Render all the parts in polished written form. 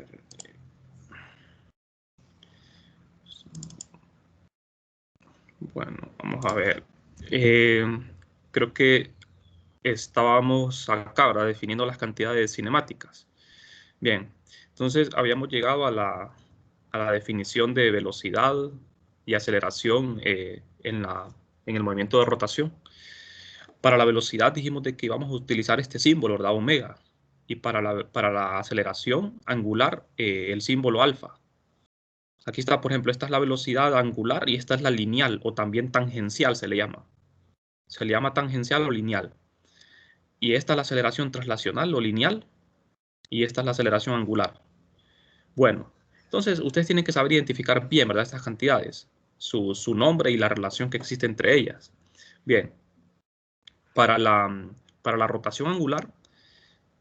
ver. Bueno, vamos a ver. Creo que estábamos acá, ¿verdad? Definiendo las cantidades cinemáticas. Bien, entonces habíamos llegado a la definición de velocidad y aceleración en el movimiento de rotación. Para la velocidad dijimos de que íbamos a utilizar este símbolo, ¿verdad? Omega. Y para la aceleración angular, el símbolo alfa. Aquí está, por ejemplo, esta es la velocidad angular y esta es la lineal o también tangencial se le llama. Se le llama tangencial o lineal. Y esta es la aceleración translacional o lineal y esta es la aceleración angular. Bueno, entonces ustedes tienen que saber identificar bien, ¿verdad? Estas cantidades, su nombre y la relación que existe entre ellas. Bien, para la rotación angular,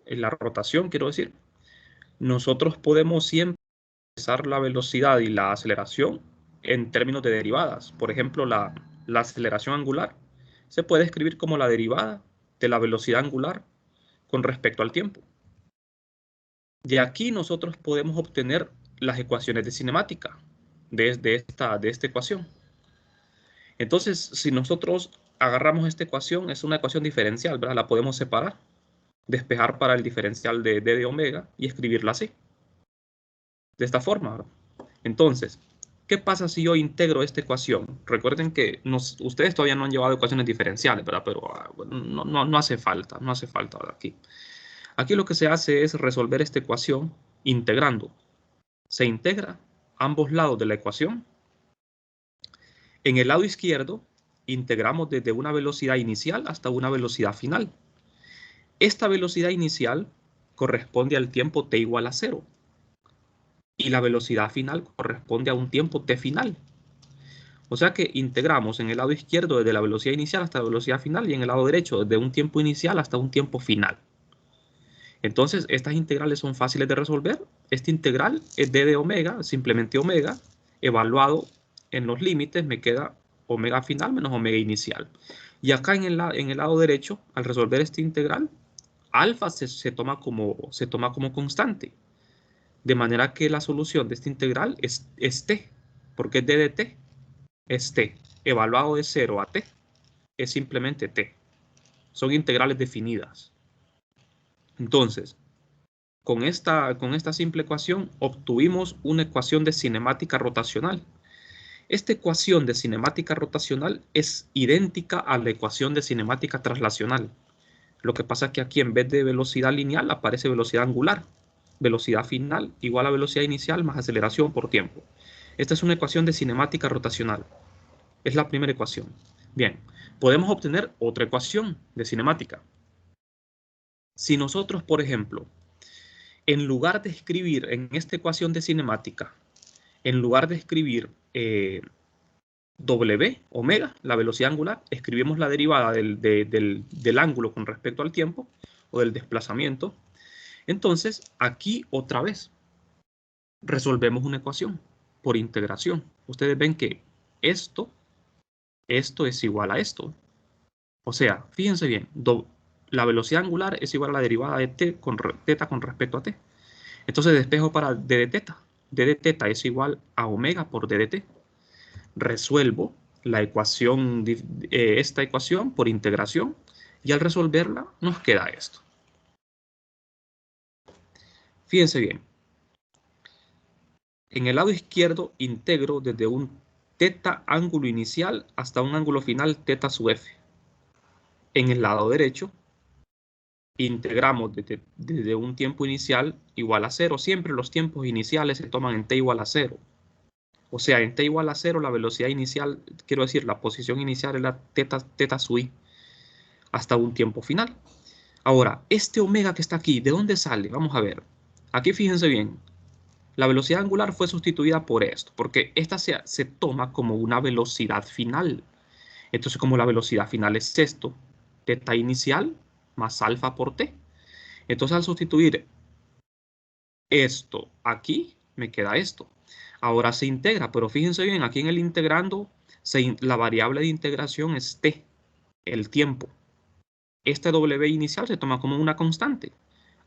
la rotación quiero decir, nosotros podemos siempre expresar la velocidad y la aceleración en términos de derivadas. Por ejemplo, la aceleración angular se puede escribir como la derivada de la velocidad angular con respecto al tiempo. De aquí nosotros podemos obtener las ecuaciones de cinemática de esta ecuación. Entonces, si nosotros agarramos esta ecuación, es una ecuación diferencial, ¿verdad? La podemos separar, despejar para el diferencial de d de omega y escribirla así, de esta forma, ¿verdad? Entonces, ¿qué pasa si yo integro esta ecuación? Recuerden que ustedes todavía no han llevado ecuaciones diferenciales, ¿verdad? Pero no hace falta, no hace falta aquí. Aquí lo que se hace es resolver esta ecuación integrando. Se integra ambos lados de la ecuación. En el lado izquierdo, integramos desde una velocidad inicial hasta una velocidad final. Esta velocidad inicial corresponde al tiempo t igual a 0. Y la velocidad final corresponde a un tiempo t final. O sea que integramos en el lado izquierdo desde la velocidad inicial hasta la velocidad final y en el lado derecho desde un tiempo inicial hasta un tiempo final. Entonces, estas integrales son fáciles de resolver. Esta integral es d de omega, simplemente omega, evaluado en los límites me queda omega final menos omega inicial. Y acá en el lado derecho, al resolver esta integral, alfa se toma como constante. De manera que la solución de esta integral es t, porque es d de t, es t. Evaluado de 0 a t, es simplemente t. Son integrales definidas. Entonces, con esta simple ecuación obtuvimos una ecuación de cinemática rotacional. Esta ecuación de cinemática rotacional es idéntica a la ecuación de cinemática translacional. Lo que pasa es que aquí en vez de velocidad lineal aparece velocidad angular. Velocidad final igual a velocidad inicial más aceleración por tiempo. Esta es una ecuación de cinemática rotacional. Es la primera ecuación. Bien, podemos obtener otra ecuación de cinemática. Si nosotros, por ejemplo, en lugar de escribir en esta ecuación de cinemática, en lugar de escribir W, omega, la velocidad angular, escribimos la derivada del ángulo con respecto al tiempo o del desplazamiento. Entonces, aquí otra vez resolvemos una ecuación por integración. Ustedes ven que esto es igual a esto. O sea, fíjense bien, la velocidad angular es igual a la derivada de teta con respecto a t. Entonces despejo para d de teta. D de teta es igual a omega por d de t. Resuelvo la ecuación, esta ecuación por integración y al resolverla nos queda esto. Fíjense bien. En el lado izquierdo integro desde un teta ángulo inicial hasta un ángulo final teta sub f. En el lado derecho integramos desde un tiempo inicial igual a 0. Siempre los tiempos iniciales se toman en t igual a 0. O sea, en t igual a 0 la velocidad inicial, quiero decir, la posición inicial es la teta sub i hasta un tiempo final. Ahora, este omega que está aquí, ¿de dónde sale? Vamos a ver. Aquí fíjense bien. La velocidad angular fue sustituida por esto, porque esta se toma como una velocidad final. Entonces, como la velocidad final es esto, teta inicial más alfa por t. Entonces, al sustituir esto aquí, me queda esto. Ahora se integra, pero fíjense bien, aquí en el integrando, la variable de integración es t, el tiempo. Este W inicial se toma como una constante.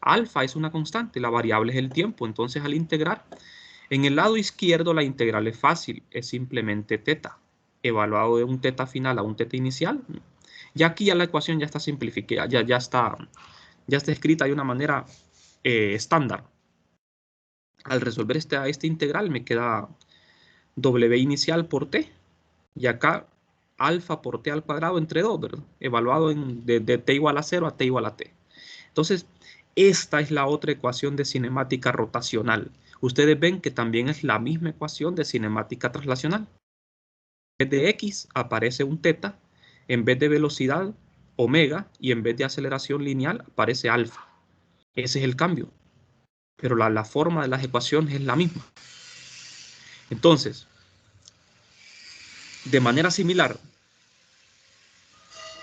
Alfa es una constante, la variable es el tiempo. Entonces, al integrar, en el lado izquierdo la integral es fácil, es simplemente teta. Evaluado de un teta final a un teta inicial. Y aquí ya la ecuación ya está simplificada, ya está escrita de una manera estándar. Al resolver esta integral me queda W inicial por T. Y acá alfa por T al cuadrado entre 2, ¿verdad? Evaluado de T igual a 0 a T igual a T. Entonces, esta es la otra ecuación de cinemática rotacional. Ustedes ven que también es la misma ecuación de cinemática traslacional. En vez de X aparece un teta, en vez de velocidad omega y en vez de aceleración lineal aparece alfa. Ese es el cambio. Pero la forma de las ecuaciones es la misma. Entonces, de manera similar,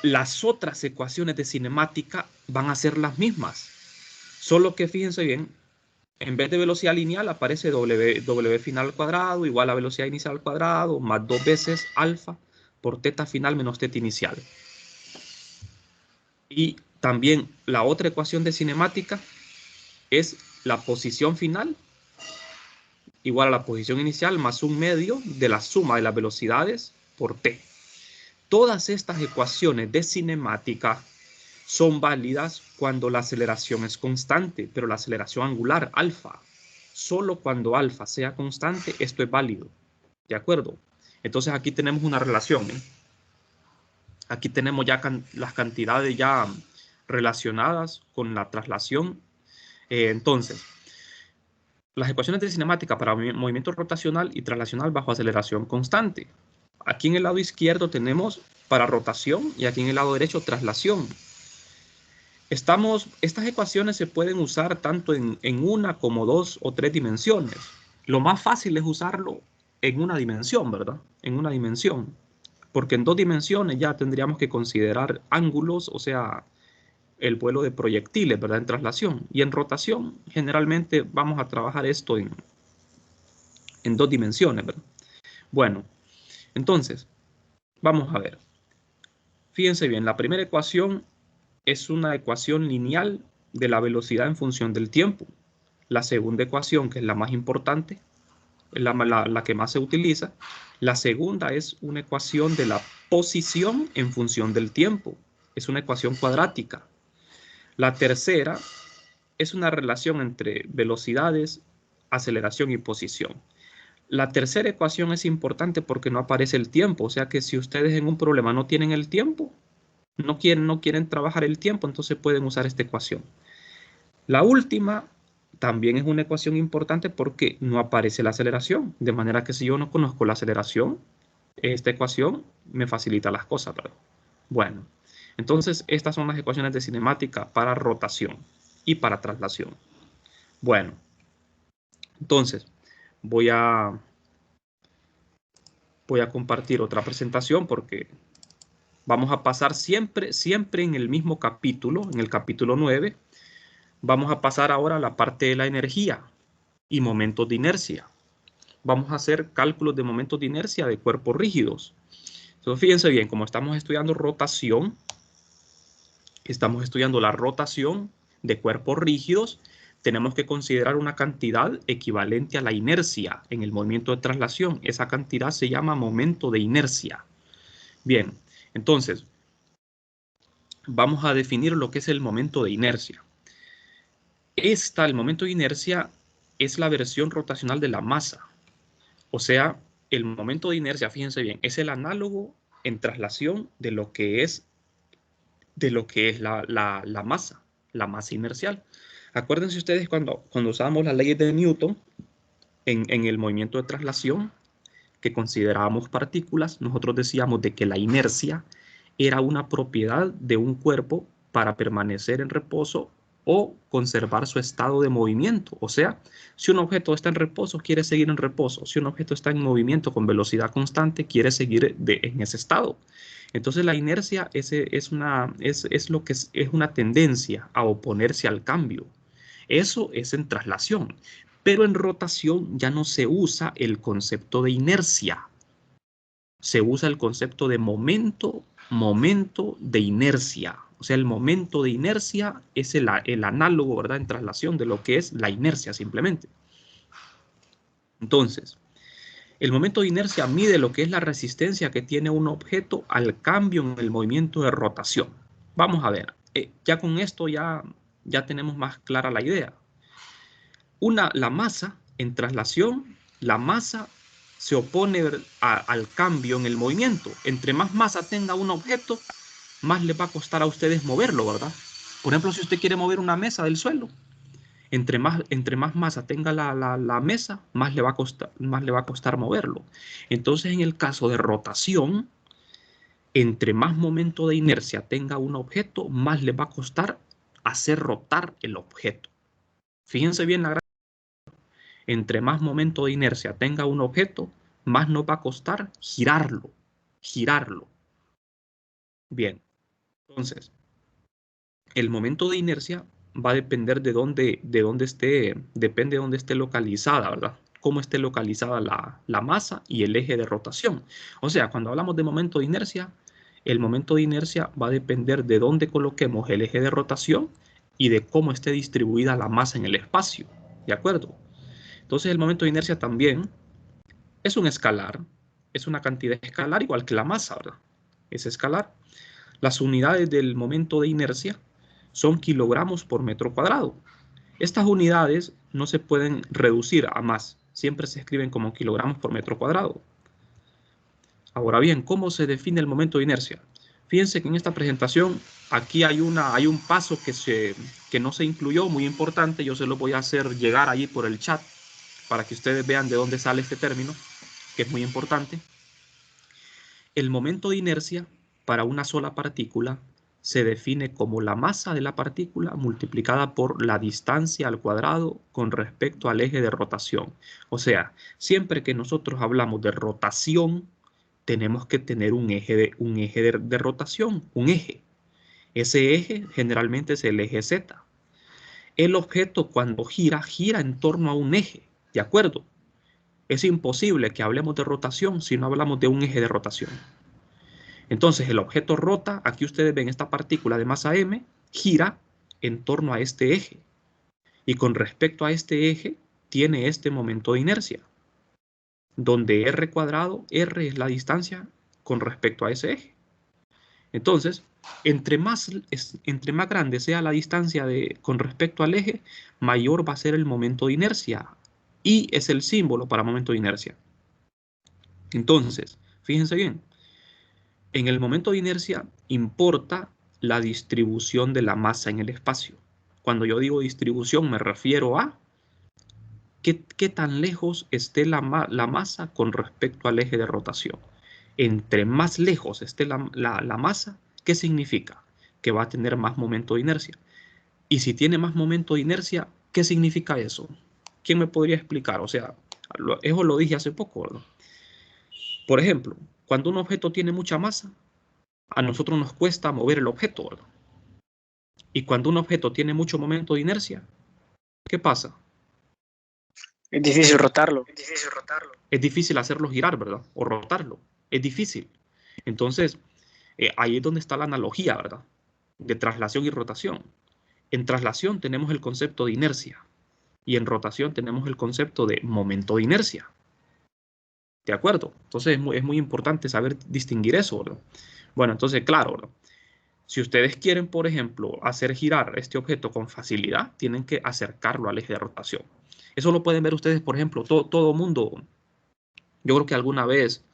las otras ecuaciones de cinemática van a ser las mismas. Solo que fíjense bien, en vez de velocidad lineal aparece W final al cuadrado igual a velocidad inicial al cuadrado más 2 veces alfa por teta final menos teta inicial. Y también la otra ecuación de cinemática es la posición final igual a la posición inicial más un medio de la suma de las velocidades por t. Todas estas ecuaciones de cinemática son válidas cuando la aceleración es constante, pero la aceleración angular, alfa, solo cuando alfa sea constante, esto es válido. ¿De acuerdo? Entonces aquí tenemos una relación. Aquí tenemos ya las cantidades ya relacionadas con la traslación. Entonces, las ecuaciones de cinemática para movimiento rotacional y traslacional bajo aceleración constante. Aquí en el lado izquierdo tenemos para rotación y aquí en el lado derecho traslación. Estas ecuaciones se pueden usar tanto en una como 2 o 3 dimensiones. Lo más fácil es usarlo en una dimensión, ¿verdad? En una dimensión. Porque en 2 dimensiones ya tendríamos que considerar ángulos, o sea, el vuelo de proyectiles, ¿verdad? En traslación. Y en rotación, generalmente vamos a trabajar esto en 2 dimensiones, ¿verdad? Bueno, entonces, vamos a ver. Fíjense bien, la primera ecuación es una ecuación lineal de la velocidad en función del tiempo. La segunda ecuación, que es la más importante, la que más se utiliza, la segunda es una ecuación de la posición en función del tiempo. Es una ecuación cuadrática. La tercera es una relación entre velocidades, aceleración y posición. La tercera ecuación es importante porque no aparece el tiempo. O sea que si ustedes en un problema no tienen el tiempo, no quieren trabajar el tiempo, entonces pueden usar esta ecuación. La última también es una ecuación importante porque no aparece la aceleración. De manera que si yo no conozco la aceleración, esta ecuación me facilita las cosas, ¿verdad? Bueno, entonces estas son las ecuaciones de cinemática para rotación y para traslación. Bueno, entonces voy a compartir otra presentación porque vamos a pasar siempre en el mismo capítulo, en el capítulo 9. Vamos a pasar ahora a la parte de la energía y momentos de inercia. Vamos a hacer cálculos de momentos de inercia de cuerpos rígidos. Entonces, fíjense bien, como estamos estudiando rotación, estamos estudiando la rotación de cuerpos rígidos, tenemos que considerar una cantidad equivalente a la inercia en el movimiento de traslación. Esa cantidad se llama momento de inercia. Bien, entonces, vamos a definir lo que es el momento de inercia. El momento de inercia es la versión rotacional de la masa. O sea, el momento de inercia, fíjense bien, es el análogo en traslación de lo que es la masa inercial. Acuérdense ustedes cuando usábamos las leyes de Newton en el movimiento de traslación, que considerábamos partículas, nosotros decíamos de que la inercia era una propiedad de un cuerpo para permanecer en reposo o conservar su estado de movimiento. O sea, si un objeto está en reposo, quiere seguir en reposo. Si un objeto está en movimiento con velocidad constante, quiere seguir en ese estado. Entonces la inercia es una tendencia a oponerse al cambio. Eso es en traslación. Pero en rotación ya no se usa el concepto de inercia. Se usa el concepto de momento de inercia. O sea, el momento de inercia es el análogo, ¿verdad?, en traslación de lo que es la inercia simplemente. Entonces, el momento de inercia mide lo que es la resistencia que tiene un objeto al cambio en el movimiento de rotación. Vamos a ver, ya con esto ya tenemos más clara la idea. La masa en traslación, la masa se opone al cambio en el movimiento. Entre más masa tenga un objeto, más les va a costar a ustedes moverlo, ¿verdad? Por ejemplo, si usted quiere mover una mesa del suelo, entre más masa tenga la mesa, más le va a costar moverlo. Entonces, en el caso de rotación, entre más momento de inercia tenga un objeto, más le va a costar hacer rotar el objeto. Fíjense bien la gráfica. Entre más momento de inercia tenga un objeto, más nos va a costar girarlo. Bien, entonces, el momento de inercia va a depender de dónde esté, depende de dónde esté localizada, ¿verdad? Cómo esté localizada la masa y el eje de rotación. O sea, cuando hablamos de momento de inercia, el momento de inercia va a depender de dónde coloquemos el eje de rotación y de cómo esté distribuida la masa en el espacio, ¿de acuerdo? Entonces el momento de inercia también es un escalar, es una cantidad escalar igual que la masa, ¿verdad? Es escalar. Las unidades del momento de inercia son kilogramos por metro cuadrado. Estas unidades no se pueden reducir a más, siempre se escriben como kilogramos por metro cuadrado. Ahora bien, ¿cómo se define el momento de inercia? Fíjense que en esta presentación aquí hay un paso que no se incluyó, muy importante, yo se lo voy a hacer llegar ahí por el chat para que ustedes vean de dónde sale este término, que es muy importante. El momento de inercia para una sola partícula se define como la masa de la partícula multiplicada por la distancia al cuadrado con respecto al eje de rotación. O sea, siempre que nosotros hablamos de rotación, tenemos que tener un eje de rotación, un eje. Ese eje generalmente es el eje Z. El objeto cuando gira en torno a un eje, ¿de acuerdo? Es imposible que hablemos de rotación si no hablamos de un eje de rotación. Entonces el objeto rota, aquí ustedes ven esta partícula de masa m, gira en torno a este eje. Y con respecto a este eje, tiene este momento de inercia, donde r cuadrado, r es la distancia con respecto a ese eje. Entonces, entre más grande sea la distancia con respecto al eje, mayor va a ser el momento de inercia. Y es el símbolo para momento de inercia. Entonces, fíjense bien, en el momento de inercia importa la distribución de la masa en el espacio. Cuando yo digo distribución me refiero a qué tan lejos esté la masa con respecto al eje de rotación. Entre más lejos esté la masa, ¿qué significa? Que va a tener más momento de inercia. Y si tiene más momento de inercia, ¿qué significa eso? ¿Quién me podría explicar? O sea, eso lo dije hace poco, ¿verdad? Por ejemplo, cuando un objeto tiene mucha masa, a nosotros nos cuesta mover el objeto, ¿verdad? Y cuando un objeto tiene mucho momento de inercia, ¿qué pasa? Es difícil rotarlo. Es difícil hacerlo girar, ¿verdad? O rotarlo. Es difícil. Entonces, ahí es donde está la analogía, ¿verdad? De traslación y rotación. En traslación tenemos el concepto de inercia y en rotación tenemos el concepto de momento de inercia. ¿De acuerdo? Entonces es muy importante saber distinguir eso, ¿verdad? Bueno, entonces, claro, ¿verdad? Si ustedes quieren, por ejemplo, hacer girar este objeto con facilidad, tienen que acercarlo al eje de rotación. Eso lo pueden ver ustedes, por ejemplo, todo mundo. Yo creo que alguna vez,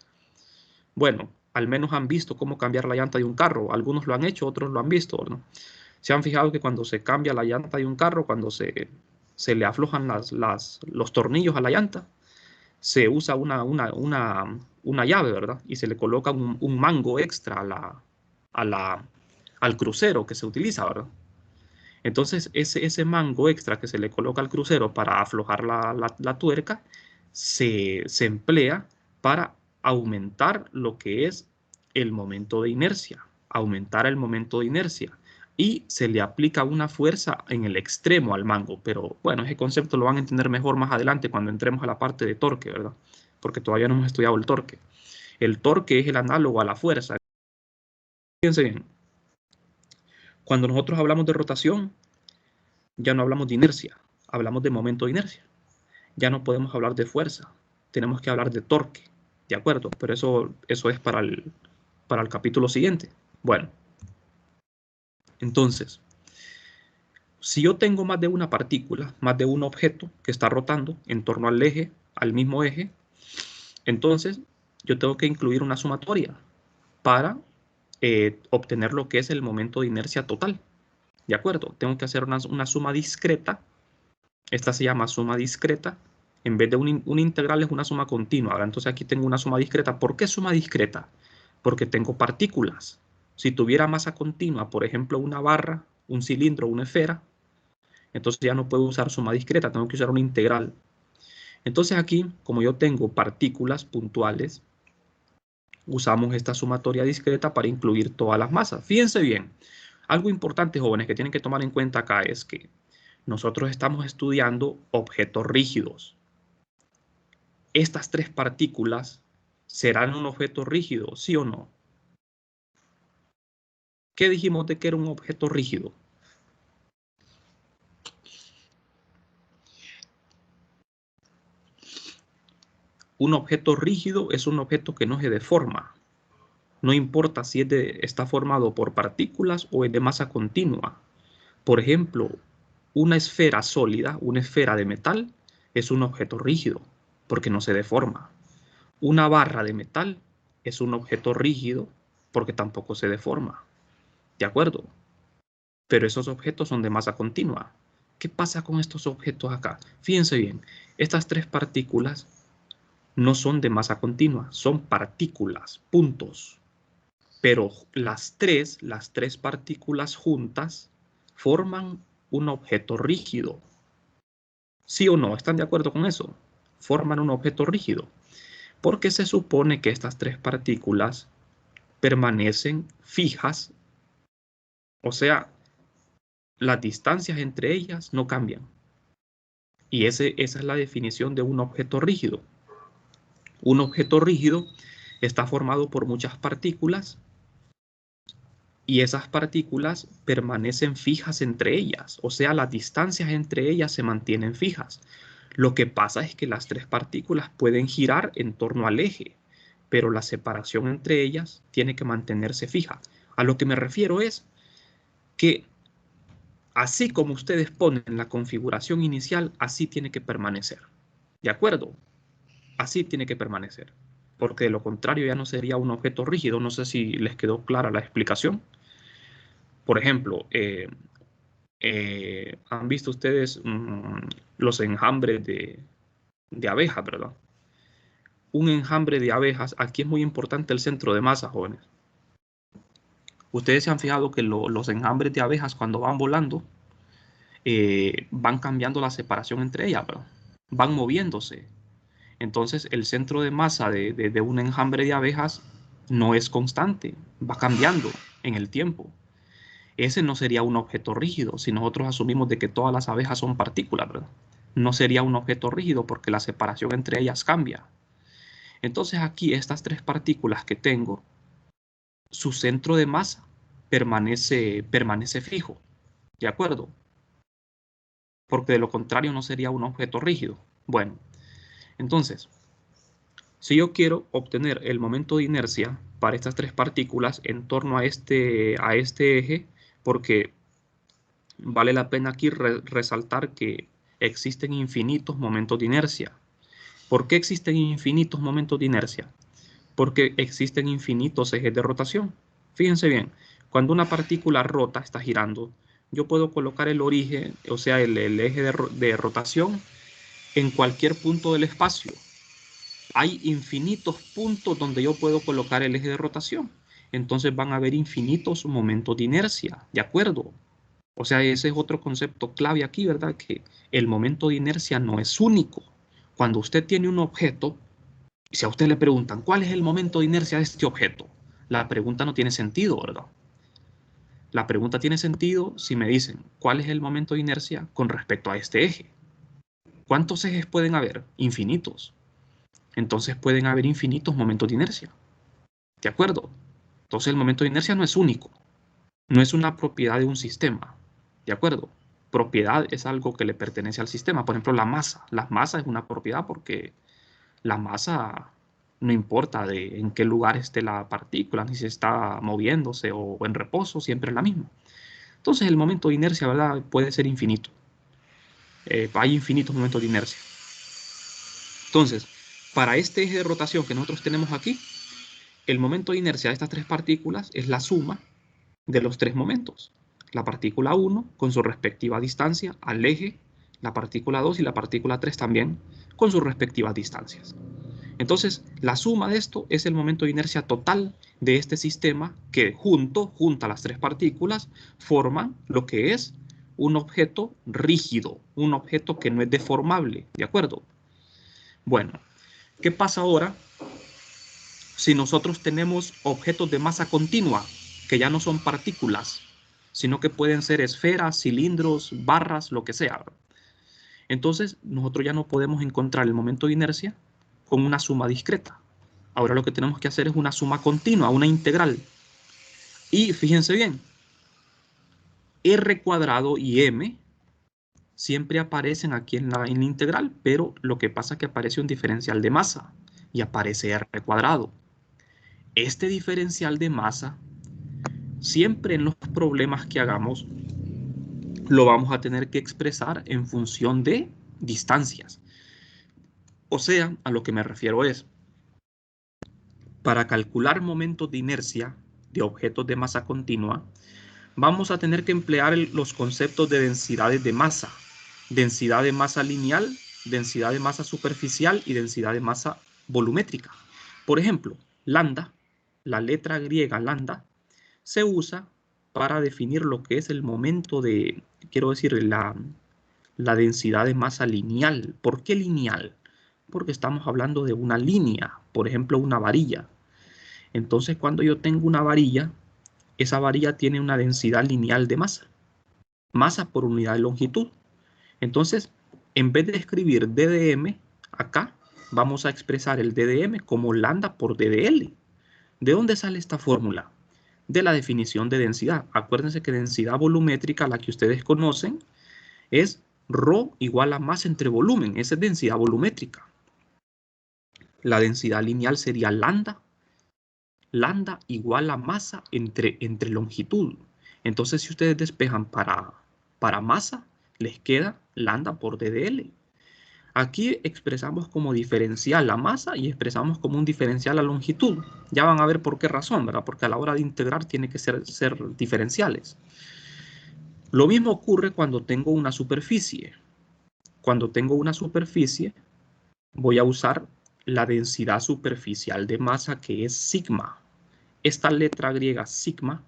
bueno, al menos han visto cómo cambiar la llanta de un carro. Algunos lo han hecho, otros lo han visto, ¿no? Se han fijado que cuando se cambia la llanta de un carro, cuando se le aflojan los tornillos a la llanta, se usa una llave, ¿verdad? Y se le coloca un mango extra al crucero que se utiliza, ¿verdad? Entonces, ese mango extra que se le coloca al crucero para aflojar la tuerca, se emplea para aumentar lo que es el momento de inercia, aumentar el momento de inercia. Y se le aplica una fuerza en el extremo al mango. Pero bueno, ese concepto lo van a entender mejor más adelante cuando entremos a la parte de torque, ¿verdad? Porque todavía no hemos estudiado el torque. El torque es el análogo a la fuerza. Fíjense bien. Cuando nosotros hablamos de rotación, ya no hablamos de inercia, hablamos de momento de inercia. Ya no podemos hablar de fuerza, tenemos que hablar de torque, ¿de acuerdo? Pero eso es para el capítulo siguiente. Bueno, entonces, si yo tengo más de una partícula, más de un objeto que está rotando en torno al eje, al mismo eje, entonces yo tengo que incluir una sumatoria para obtener lo que es el momento de inercia total. ¿De acuerdo? Tengo que hacer una suma discreta. Esta se llama suma discreta. En vez de un integral es una suma continua. Ahora, entonces aquí tengo una suma discreta. ¿Por qué suma discreta? Porque tengo partículas. Si tuviera masa continua, por ejemplo, una barra, un cilindro, una esfera, entonces ya no puedo usar suma discreta, tengo que usar una integral. Entonces aquí, como yo tengo partículas puntuales, usamos esta sumatoria discreta para incluir todas las masas. Fíjense bien, algo importante, jóvenes, que tienen que tomar en cuenta acá es que nosotros estamos estudiando objetos rígidos. Estas tres partículas serán un objeto rígido, ¿sí o no? ¿Qué dijimos de que era un objeto rígido? Un objeto rígido es un objeto que no se deforma. No importa si está formado por partículas o es de masa continua. Por ejemplo, una esfera sólida, una esfera de metal, es un objeto rígido porque no se deforma. Una barra de metal es un objeto rígido porque tampoco se deforma. ¿De acuerdo? Pero esos objetos son de masa continua. ¿Qué pasa con estos objetos acá? Fíjense bien, estas tres partículas no son de masa continua, son partículas, puntos. Pero las tres partículas juntas forman un objeto rígido. ¿Sí o no? ¿Están de acuerdo con eso? Forman un objeto rígido. Porque se supone que estas tres partículas permanecen fijas, o sea, las distancias entre ellas no cambian. Y esa es la definición de un objeto rígido. Un objeto rígido está formado por muchas partículas y esas partículas permanecen fijas entre ellas, o sea, las distancias entre ellas se mantienen fijas. Lo que pasa es que las tres partículas pueden girar en torno al eje, pero la separación entre ellas tiene que mantenerse fija. A lo que me refiero es que así como ustedes ponen la configuración inicial, así tiene que permanecer. ¿De acuerdo? Así tiene que permanecer, porque de lo contrario ya no sería un objeto rígido. No sé si les quedó clara la explicación. Por ejemplo, han visto ustedes los enjambres de abejas, ¿verdad? Un enjambre de abejas, aquí es muy importante el centro de masa, jóvenes. Ustedes se han fijado que los enjambres de abejas cuando van volando, van cambiando la separación entre ellas, ¿verdad? Van moviéndose. Entonces el centro de masa de un enjambre de abejas no es constante, va cambiando en el tiempo. Ese no sería un objeto rígido si nosotros asumimos de que todas las abejas son partículas, ¿verdad? No sería un objeto rígido porque la separación entre ellas cambia. Entonces aquí estas tres partículas que tengo, su centro de masa permanece fijo, ¿de acuerdo? Porque de lo contrario no sería un objeto rígido. Bueno, entonces, si yo quiero obtener el momento de inercia para estas tres partículas en torno a este eje, porque vale la pena aquí resaltar que existen infinitos momentos de inercia. ¿Por qué existen infinitos momentos de inercia? Porque existen infinitos ejes de rotación. Fíjense bien, cuando una partícula rota, está girando, yo puedo colocar el origen, o sea, el eje de rotación en cualquier punto del espacio. Hay infinitos puntos donde yo puedo colocar el eje de rotación. Entonces van a haber infinitos momentos de inercia, ¿de acuerdo? O sea, ese es otro concepto clave aquí, ¿verdad? Que el momento de inercia no es único. Cuando usted tiene un objeto, si a usted le preguntan, ¿cuál es el momento de inercia de este objeto? La pregunta no tiene sentido, ¿verdad? La pregunta tiene sentido si me dicen, ¿cuál es el momento de inercia con respecto a este eje? ¿Cuántos ejes pueden haber? Infinitos. Entonces pueden haber infinitos momentos de inercia. ¿De acuerdo? Entonces el momento de inercia no es único. No es una propiedad de un sistema, ¿de acuerdo? Propiedad es algo que le pertenece al sistema. Por ejemplo, la masa. La masa es una propiedad porque la masa no importa en qué lugar esté la partícula, ni si está moviéndose o en reposo, siempre es la misma. Entonces el momento de inercia, ¿verdad? Puede ser infinito. Hay infinitos momentos de inercia. Entonces, para este eje de rotación que nosotros tenemos aquí, el momento de inercia de estas tres partículas es la suma de los tres momentos. La partícula 1 con su respectiva distancia al eje, la partícula 2 y la partícula 3 también con sus respectivas distancias. Entonces, la suma de esto es el momento de inercia total de este sistema que junta las tres partículas, forman lo que es un objeto rígido, un objeto que no es deformable, ¿de acuerdo? Bueno, ¿qué pasa ahora si nosotros tenemos objetos de masa continua, que ya no son partículas, sino que pueden ser esferas, cilindros, barras, lo que sea? Entonces, nosotros ya no podemos encontrar el momento de inercia con una suma discreta. Ahora lo que tenemos que hacer es una suma continua, una integral. Y fíjense bien, r cuadrado y m siempre aparecen aquí en la integral, pero lo que pasa es que aparece un diferencial de masa y aparece r cuadrado. Este diferencial de masa, siempre en los problemas que hagamos, lo vamos a tener que expresar en función de distancias. O sea, a lo que me refiero es, para calcular momentos de inercia de objetos de masa continua, vamos a tener que emplear los conceptos de densidades de masa. Densidad de masa lineal, densidad de masa superficial y densidad de masa volumétrica. Por ejemplo, lambda, la letra griega lambda, se usa para definir lo que es el momento de, quiero decir, la densidad de masa lineal. ¿Por qué lineal? Porque estamos hablando de una línea, por ejemplo, una varilla. Entonces, cuando yo tengo una varilla, esa varilla tiene una densidad lineal de masa. Masa por unidad de longitud. Entonces, en vez de escribir ddm, acá vamos a expresar el ddm como lambda por ddl. ¿De dónde sale esta fórmula? De la definición de densidad. Acuérdense que densidad volumétrica, la que ustedes conocen, es ρ igual a masa entre volumen. Esa es densidad volumétrica. La densidad lineal sería lambda igual a masa entre longitud. Entonces, si ustedes despejan para masa, les queda lambda por ddl. Aquí expresamos como diferencial la masa y expresamos como un diferencial la longitud. Ya van a ver por qué razón, ¿verdad? Porque a la hora de integrar tiene que ser diferenciales. Lo mismo ocurre cuando tengo una superficie. Cuando tengo una superficie, voy a usar la densidad superficial de masa, que es sigma. Esta letra griega sigma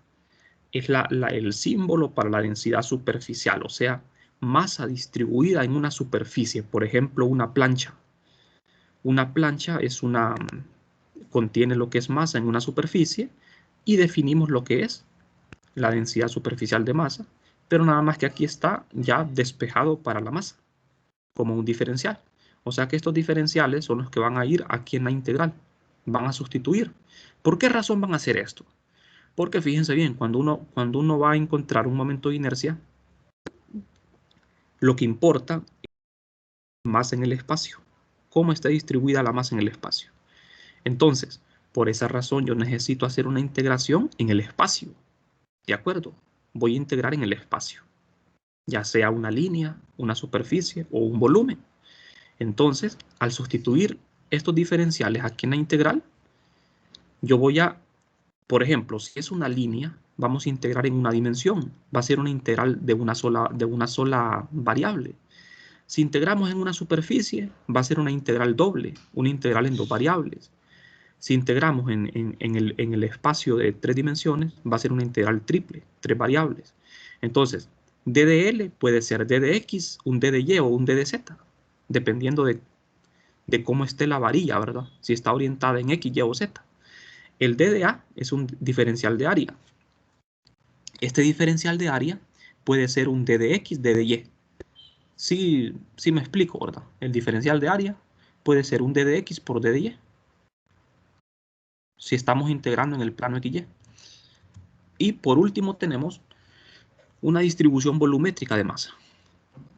es el símbolo para la densidad superficial, o sea, masa distribuida en una superficie. Por ejemplo, una plancha. Una plancha contiene lo que es masa en una superficie y definimos lo que es la densidad superficial de masa, pero nada más que aquí está ya despejado para la masa, como un diferencial. O sea que estos diferenciales son los que van a ir aquí en la integral, van a sustituir. ¿Por qué razón van a hacer esto? Porque fíjense bien, cuando uno va a encontrar un momento de inercia, lo que importa es masa en el espacio, cómo está distribuida la masa en el espacio. Entonces, por esa razón yo necesito hacer una integración en el espacio. ¿De acuerdo? Voy a integrar en el espacio, ya sea una línea, una superficie o un volumen. Entonces, al sustituir estos diferenciales aquí en la integral, yo voy a, por ejemplo, si es una línea, vamos a integrar en una dimensión. Va a ser una integral de una sola variable. Si integramos en una superficie, va a ser una integral doble, una integral en dos variables. Si integramos en el espacio de tres dimensiones, va a ser una integral triple, tres variables. Entonces, ddl puede ser ddx, un ddy o un ddz, dependiendo de cómo esté la varilla, ¿verdad? Si está orientada en x, y o z. El dda es un diferencial de área. Este diferencial de área puede ser un ddx, ddy. Sí me explico, ¿verdad? El diferencial de área puede ser un ddx por ddy, si estamos integrando en el plano XY. Y por último tenemos una distribución volumétrica de masa.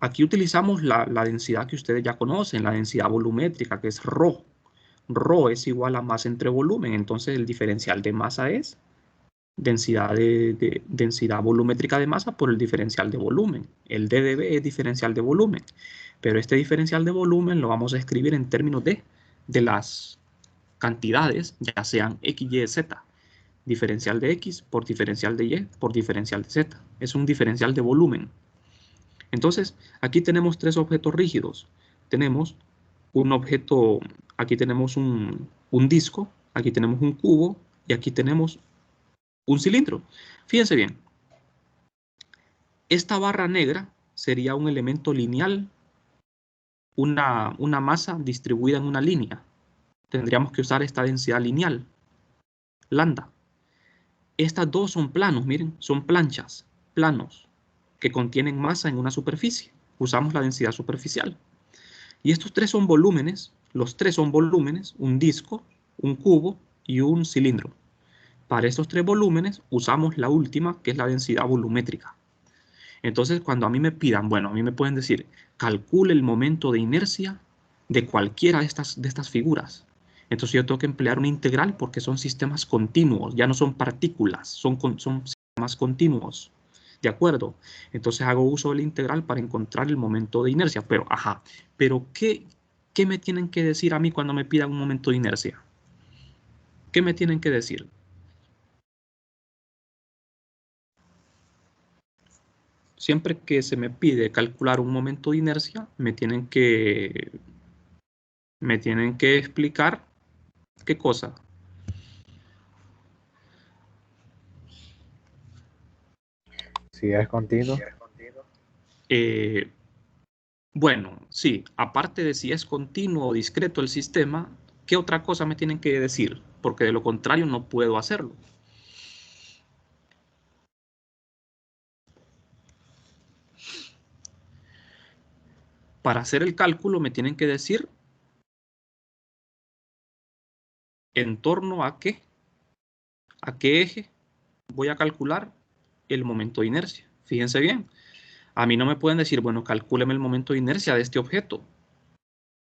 Aquí utilizamos la densidad que ustedes ya conocen, la densidad volumétrica, que es ρ. ρ es igual a masa entre volumen, entonces el diferencial de masa es densidad volumétrica de masa por el diferencial de volumen. El d de b es diferencial de volumen, pero este diferencial de volumen lo vamos a escribir en términos de las cantidades, ya sean x, y, z. Diferencial de x por diferencial de y por diferencial de z. Es un diferencial de volumen. Entonces, aquí tenemos tres objetos rígidos. Tenemos un objeto, aquí tenemos un disco, aquí tenemos un cubo y aquí tenemos un cilindro. Fíjense bien. Esta barra negra sería un elemento lineal, una masa distribuida en una línea. Tendríamos que usar esta densidad lineal, lambda. Estas dos son planos, miren, son planchas, planos, que contienen masa en una superficie. Usamos la densidad superficial. Y estos tres son volúmenes, los tres son volúmenes, un disco, un cubo y un cilindro. Para estos tres volúmenes usamos la última, que es la densidad volumétrica. Entonces, cuando a mí me pidan, bueno, a mí me pueden decir, calcule el momento de inercia de cualquiera de estas figuras. Entonces yo tengo que emplear una integral porque son sistemas continuos, ya no son partículas, son sistemas continuos. ¿De acuerdo? Entonces hago uso de la integral para encontrar el momento de inercia. Pero, pero ¿qué me tienen que decir a mí cuando me pidan un momento de inercia? ¿Qué me tienen que decir? Siempre que se me pide calcular un momento de inercia, me tienen que explicar qué cosa. Si es continuo. Bueno, sí, aparte de si es continuo o discreto el sistema, ¿qué otra cosa me tienen que decir? Porque de lo contrario no puedo hacerlo. Para hacer el cálculo me tienen que decir en torno a qué eje voy a calcular el momento de inercia. Fíjense bien, a mí no me pueden decir, bueno, calcúleme el momento de inercia de este objeto,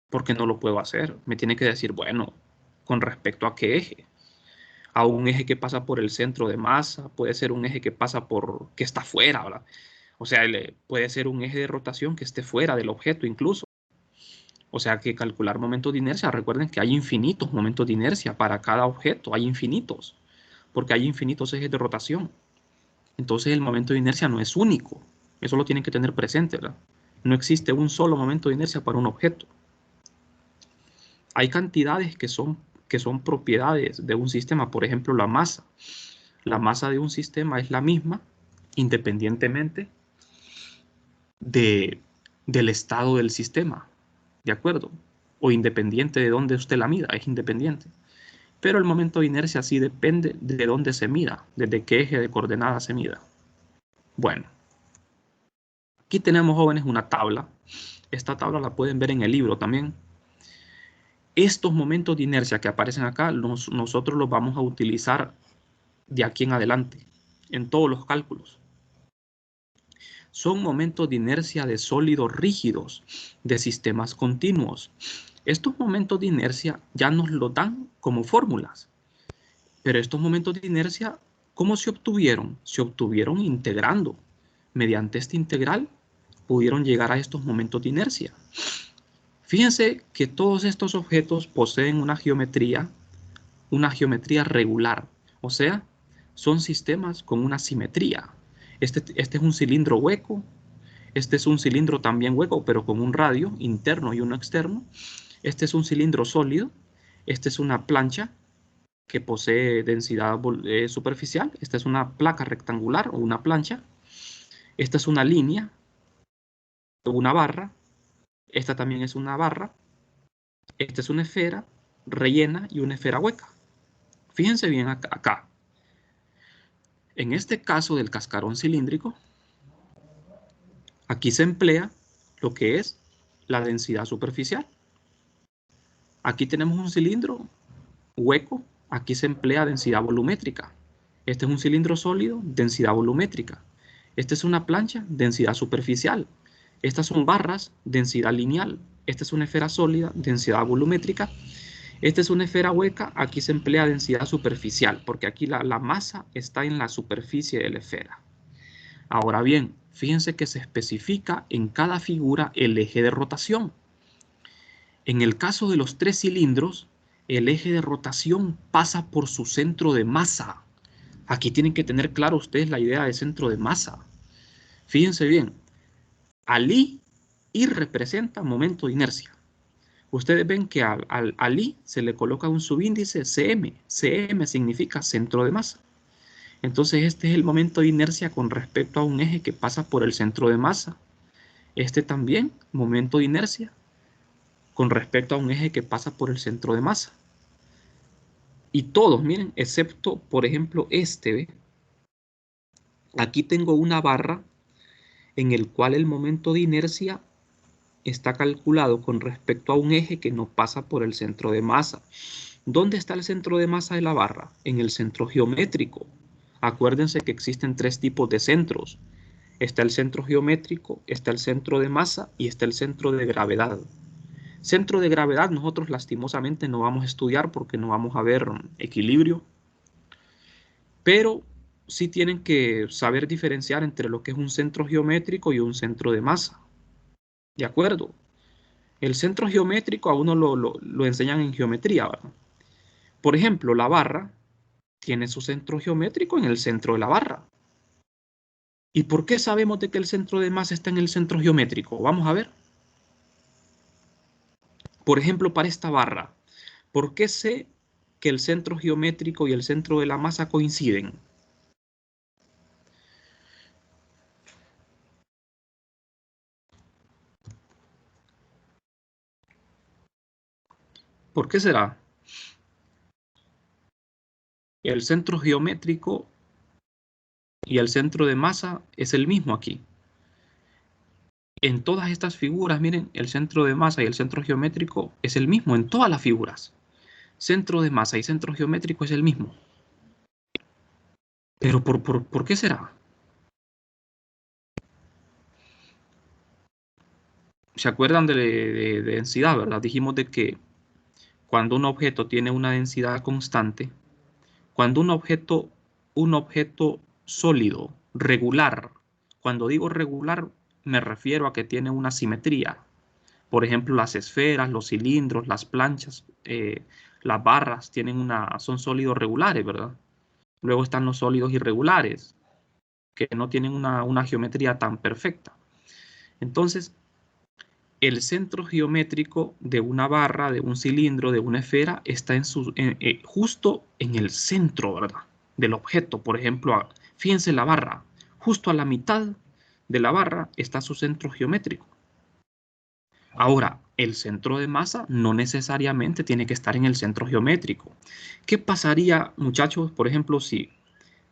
porque no lo puedo hacer. Me tiene que decir, bueno, con respecto a qué eje. A un eje que pasa por el centro de masa, puede ser un eje que pasa que está fuera, ¿verdad? O sea, puede ser un eje de rotación que esté fuera del objeto incluso. O sea que calcular momentos de inercia, recuerden que hay infinitos momentos de inercia para cada objeto, hay infinitos, porque hay infinitos ejes de rotación. Entonces el momento de inercia no es único, eso lo tienen que tener presente, ¿verdad? No existe un solo momento de inercia para un objeto. Hay cantidades que son propiedades de un sistema, por ejemplo la masa. La masa de un sistema es la misma independientemente del estado del sistema, ¿de acuerdo? O independiente de dónde usted la mida, es independiente. Pero el momento de inercia sí depende de dónde se mida, desde qué eje de coordenadas se mida. Bueno, aquí tenemos, jóvenes, una tabla. Esta tabla la pueden ver en el libro también. Estos momentos de inercia que aparecen acá, nosotros los vamos a utilizar de aquí en adelante, en todos los cálculos. Son momentos de inercia de sólidos rígidos, de sistemas continuos. Estos momentos de inercia ya nos lo dan como fórmulas. Pero estos momentos de inercia, ¿cómo se obtuvieron? Se obtuvieron integrando. Mediante esta integral pudieron llegar a estos momentos de inercia. Fíjense que todos estos objetos poseen una geometría regular. O sea, son sistemas con una simetría. Este es un cilindro hueco. Este es un cilindro también hueco, pero con un radio interno y uno externo. Este es un cilindro sólido. Este es una plancha que posee densidad superficial. Esta es una placa rectangular o una plancha. Esta es una línea o una barra. Esta también es una barra. Esta es una esfera rellena y una esfera hueca. Fíjense bien acá. En este caso del cascarón cilíndrico, aquí se emplea lo que es la densidad superficial. Aquí tenemos un cilindro hueco, aquí se emplea densidad volumétrica. Este es un cilindro sólido, densidad volumétrica. Esta es una plancha, densidad superficial. Estas son barras, densidad lineal. Esta es una esfera sólida, densidad volumétrica. Esta es una esfera hueca, aquí se emplea densidad superficial, porque aquí la masa está en la superficie de la esfera. Ahora bien, fíjense que se especifica en cada figura el eje de rotación. En el caso de los 3 cilindros, el eje de rotación pasa por su centro de masa. Aquí tienen que tener claro ustedes la idea de centro de masa. Fíjense bien, al I representa momento de inercia. Ustedes ven que al I se le coloca un subíndice CM. CM significa centro de masa. Entonces este es el momento de inercia con respecto a un eje que pasa por el centro de masa. Este también, momento de inercia con respecto a un eje que pasa por el centro de masa. Y todos, miren, excepto, por ejemplo, este, ¿ve? Aquí tengo una barra en el cual el momento de inercia está calculado con respecto a un eje que no pasa por el centro de masa. ¿Dónde está el centro de masa de la barra? En el centro geométrico. Acuérdense que existen 3 tipos de centros. Está el centro geométrico, está el centro de masa y está el centro de gravedad. Centro de gravedad nosotros lastimosamente no vamos a estudiar porque no vamos a ver equilibrio, pero sí tienen que saber diferenciar entre lo que es un centro geométrico y un centro de masa. ¿De acuerdo? El centro geométrico a uno lo enseñan en geometría, ¿verdad? Por ejemplo, la barra tiene su centro geométrico en el centro de la barra. ¿Y por qué sabemos de que el centro de masa está en el centro geométrico? Vamos a ver. Por ejemplo, para esta barra, ¿por qué sé que el centro geométrico y el centro de la masa coinciden? ¿Por qué será? El centro geométrico y el centro de masa es el mismo aquí. En todas estas figuras, miren, el centro de masa y el centro geométrico es el mismo en todas las figuras. Centro de masa y centro geométrico es el mismo. ¿Pero por qué será? ¿Se acuerdan de densidad, verdad? Dijimos de que cuando un objeto tiene una densidad constante, cuando un objeto sólido, regular, cuando digo regular me refiero a que tiene una simetría. Por ejemplo, las esferas, los cilindros, las planchas, las barras son sólidos regulares, ¿verdad? Luego están los sólidos irregulares, que no tienen una geometría tan perfecta. Entonces, el centro geométrico de una barra, de un cilindro, de una esfera, está justo en el centro, ¿verdad? Del objeto. Por ejemplo, fíjense la barra. Justo a la mitad de la barra está su centro geométrico. Ahora, el centro de masa no necesariamente tiene que estar en el centro geométrico. ¿Qué pasaría, muchachos, por ejemplo, si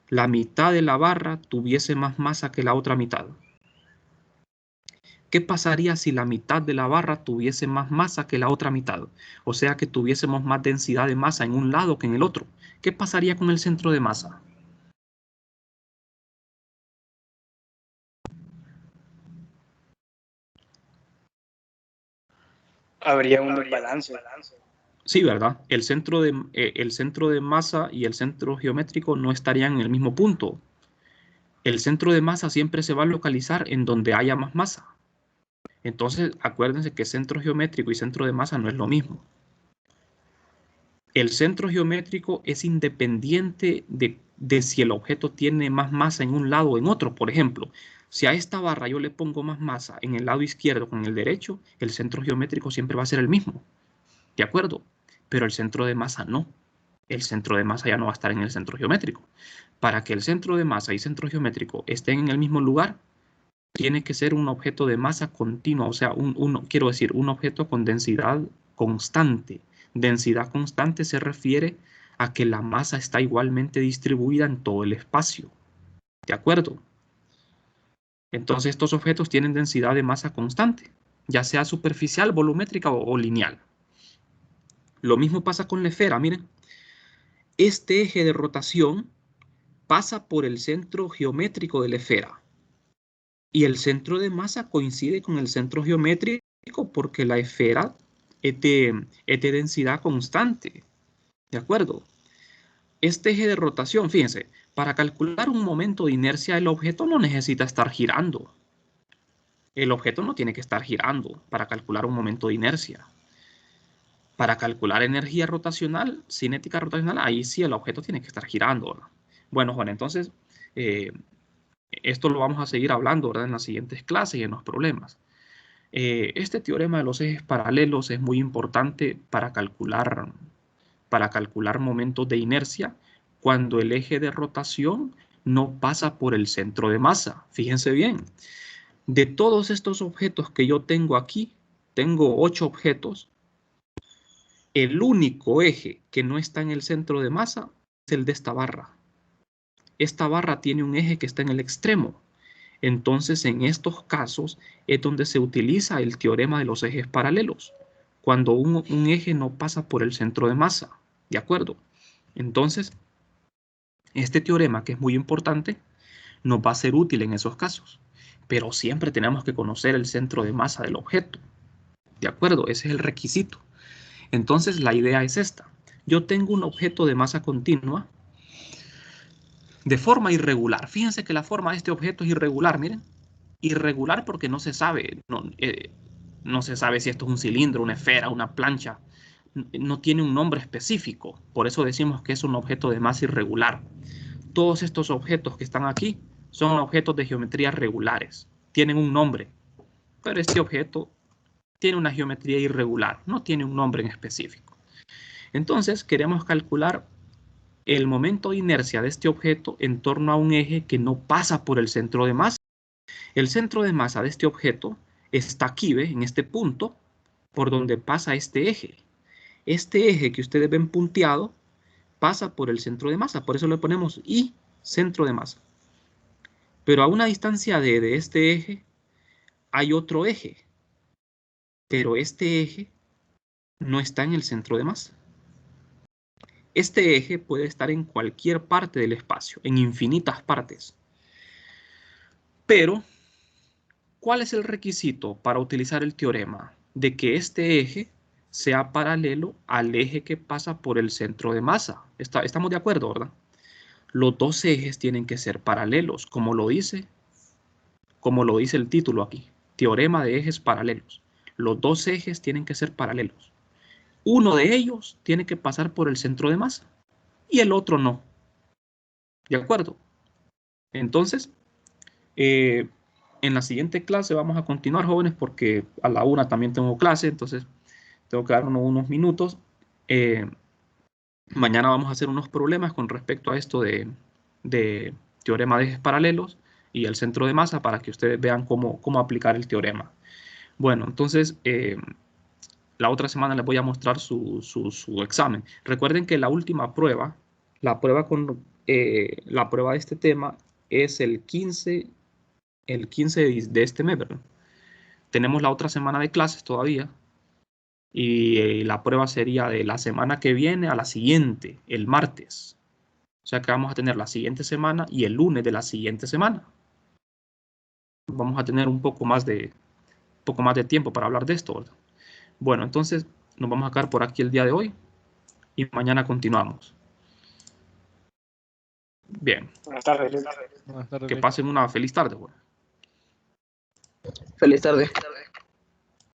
la mitad de la barra tuviese más masa que la otra mitad? ¿Qué pasaría si la mitad de la barra tuviese más masa que la otra mitad? O sea que tuviésemos más densidad de masa en un lado que en el otro. ¿Qué pasaría con el centro de masa? Habría un desbalance. Sí, ¿verdad? El centro de masa y el centro geométrico no estarían en el mismo punto. El centro de masa siempre se va a localizar en donde haya más masa. Entonces, acuérdense que centro geométrico y centro de masa no es lo mismo. El centro geométrico es independiente de si el objeto tiene más masa en un lado o en otro. Por ejemplo, si a esta barra yo le pongo más masa en el lado izquierdo que en el derecho, el centro geométrico siempre va a ser el mismo. ¿De acuerdo? Pero el centro de masa no. El centro de masa ya no va a estar en el centro geométrico. Para que el centro de masa y centro geométrico estén en el mismo lugar, tiene que ser un objeto de masa continua, o sea, quiero decir, un objeto con densidad constante. Densidad constante se refiere a que la masa está igualmente distribuida en todo el espacio. ¿De acuerdo? Entonces estos objetos tienen densidad de masa constante, ya sea superficial, volumétrica o lineal. Lo mismo pasa con la esfera, miren. Este eje de rotación pasa por el centro geométrico de la esfera. Y el centro de masa coincide con el centro geométrico porque la esfera es de densidad constante. ¿De acuerdo? Este eje de rotación, fíjense, para calcular un momento de inercia, el objeto no necesita estar girando. El objeto no tiene que estar girando para calcular un momento de inercia. Para calcular energía rotacional, cinética rotacional, ahí sí el objeto tiene que estar girando, ¿verdad? Bueno, Juan, entonces, esto lo vamos a seguir hablando, ¿verdad?, en las siguientes clases y en los problemas. Este teorema de los ejes paralelos es muy importante para calcular momentos de inercia cuando el eje de rotación no pasa por el centro de masa. Fíjense bien, de todos estos objetos que yo tengo aquí, tengo 8 objetos. El único eje que no está en el centro de masa es el de esta barra. Esta barra tiene un eje que está en el extremo. Entonces, en estos casos es donde se utiliza el teorema de los ejes paralelos, cuando un eje no pasa por el centro de masa. ¿De acuerdo? Entonces, este teorema, que es muy importante, nos va a ser útil en esos casos. Pero siempre tenemos que conocer el centro de masa del objeto. ¿De acuerdo? Ese es el requisito. Entonces, la idea es esta. Yo tengo un objeto de masa continua de forma irregular. Fíjense que la forma de este objeto es irregular, miren. Irregular porque no se sabe. No se sabe si esto es un cilindro, una esfera, una plancha. No tiene un nombre específico. Por eso decimos que es un objeto de masa irregular. Todos estos objetos que están aquí son objetos de geometría regulares. Tienen un nombre. Pero este objeto tiene una geometría irregular. No tiene un nombre en específico. Entonces, queremos calcular el momento de inercia de este objeto en torno a un eje que no pasa por el centro de masa. El centro de masa de este objeto está aquí, ¿ve? En este punto, por donde pasa este eje. Este eje que ustedes ven punteado pasa por el centro de masa, por eso le ponemos I, centro de masa. Pero a una distancia D de este eje hay otro eje, pero este eje no está en el centro de masa. Este eje puede estar en cualquier parte del espacio, en infinitas partes. Pero, ¿cuál es el requisito para utilizar el teorema? De que este eje sea paralelo al eje que pasa por el centro de masa. ¿Estamos de acuerdo, verdad? Los dos ejes tienen que ser paralelos, como lo dice el título aquí. Teorema de ejes paralelos. Los dos ejes tienen que ser paralelos. Uno de ellos tiene que pasar por el centro de masa y el otro no. ¿De acuerdo? Entonces, en la siguiente clase vamos a continuar, jóvenes, porque a la 1 también tengo clase, entonces tengo que darnos unos minutos. Mañana vamos a hacer unos problemas con respecto a esto de teorema de ejes paralelos y el centro de masa para que ustedes vean cómo aplicar el teorema. Bueno, entonces la otra semana les voy a mostrar su examen. Recuerden que la última prueba, la prueba de este tema es el 15 de este mes, ¿verdad? Tenemos la otra semana de clases todavía y la prueba sería de la semana que viene a la siguiente, el martes. O sea que vamos a tener la siguiente semana y el lunes de la siguiente semana. Vamos a tener un poco más de tiempo para hablar de esto, ¿verdad? Bueno, entonces nos vamos a quedar por aquí el día de hoy y mañana continuamos. Bien. Buenas tardes. Buenas tardes. Que pasen una feliz tarde, bueno. Feliz tarde.